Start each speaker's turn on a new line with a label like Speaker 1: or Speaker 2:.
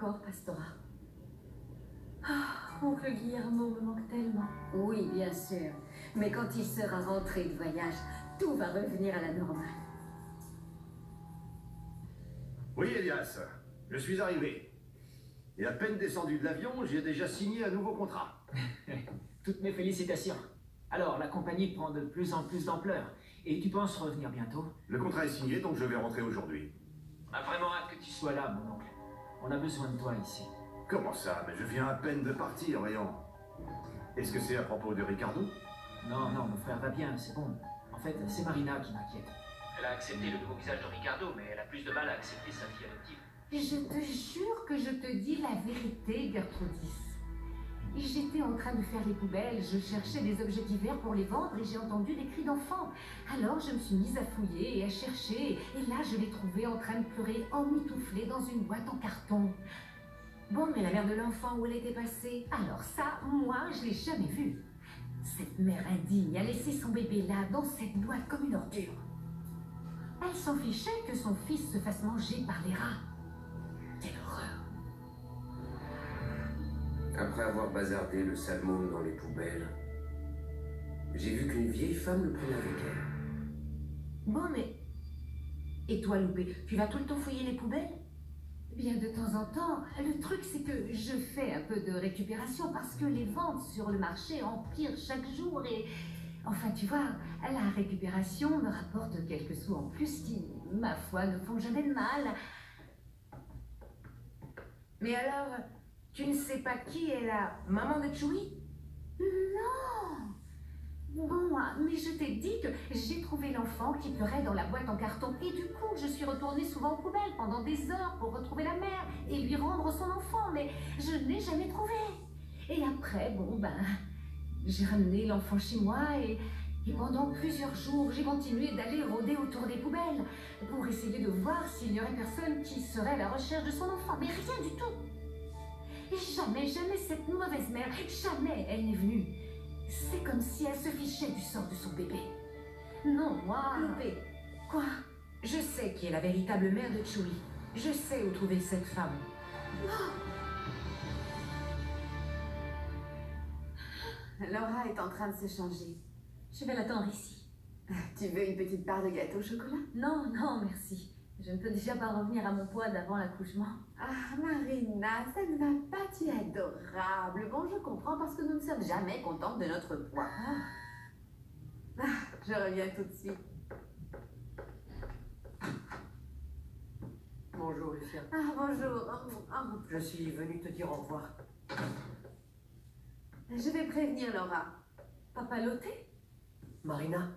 Speaker 1: Encore, Pastora. Ah, oncle Guillermo me manque tellement.
Speaker 2: Oui, bien sûr. Mais quand il sera rentré de voyage, tout va revenir à la normale.
Speaker 3: Oui, Elias, je suis arrivé. Et à peine descendu de l'avion, j'ai déjà signé un nouveau contrat.
Speaker 4: Toutes mes félicitations. Alors, la compagnie prend de plus en plus d'ampleur. Et tu penses revenir bientôt?
Speaker 3: Le contrat est signé, donc je vais rentrer aujourd'hui.
Speaker 4: On a vraiment hâte que tu sois là, mon oncle. On a besoin de toi ici.
Speaker 3: Comment ça? Mais je viens à peine de partir, voyons. Est-ce que c'est à propos de Ricardo?
Speaker 4: Non, non, mon frère va bien, c'est bon. En fait, c'est Marina qui m'inquiète. Elle a accepté le nouveau visage de Ricardo, mais elle a plus de mal à accepter sa fille adoptive.
Speaker 1: Je te jure que je te dis la vérité, Gertrudis. J'étais en train de faire les poubelles, je cherchais des objets divers pour les vendre et j'ai entendu des cris d'enfants. Alors je me suis mise à fouiller et à chercher, et là je l'ai trouvé en train de pleurer emmitouflé dans une boîte en carton. Bon, mais la mère de l'enfant, où elle était passée? Alors ça, moi, je l'ai jamais vue. Cette mère indigne a laissé son bébé là, dans cette boîte, comme une ordure. Elle s'en fichait que son fils se fasse manger par les rats. Quelle horreur!
Speaker 5: Après avoir bazardé le sale môme dans les poubelles, j'ai vu qu'une vieille femme le prenait avec elle.
Speaker 1: Bon, mais... Et toi, Loupé, tu vas tout le temps fouiller les poubelles? Bien, de temps en temps. Le truc, c'est que je fais un peu de récupération parce que les ventes sur le marché empirent chaque jour et... Enfin, tu vois, la récupération me rapporte quelques sous en plus qui, ma foi, ne font jamais de mal. Mais alors, tu ne sais pas qui est la maman de Chewie? Non! Bon, mais je t'ai dit que j'ai trouvé l'enfant qui pleurait dans la boîte en carton et du coup, je suis retournée souvent aux poubelles pendant des heures pour retrouver la mère et lui rendre son enfant, mais je ne l'ai jamais trouvé. Et après, bon, ben, j'ai ramené l'enfant chez moi et pendant plusieurs jours, j'ai continué d'aller rôder autour des poubelles pour essayer de voir s'il n'y aurait personne qui serait à la recherche de son enfant, mais rien du tout. Et jamais, jamais cette mauvaise mère, jamais elle n'est venue. C'est comme si elle se fichait du sort de son bébé. Non, moi...
Speaker 2: Loupé,
Speaker 1: Quoi?
Speaker 2: je sais qui est la véritable mère de Chewie. Je sais où trouver cette femme.
Speaker 1: Laura est en train de se changer. Je vais l'attendre ici.
Speaker 6: Tu veux une petite part de gâteau au chocolat?
Speaker 1: Non, non, merci. Je ne peux déjà pas revenir à mon poids d'avant l'accouchement.
Speaker 6: Ah, Marina, ça ne va pas, tu es adorable. Bon, je comprends parce que nous ne sommes jamais contentes de notre poids. Je reviens tout de suite.
Speaker 2: Bonjour, Lucien.
Speaker 6: Ah, bonjour.
Speaker 2: Je suis venue te dire au revoir.
Speaker 6: Je vais prévenir Laura.
Speaker 1: Papa Loté?
Speaker 2: Marina,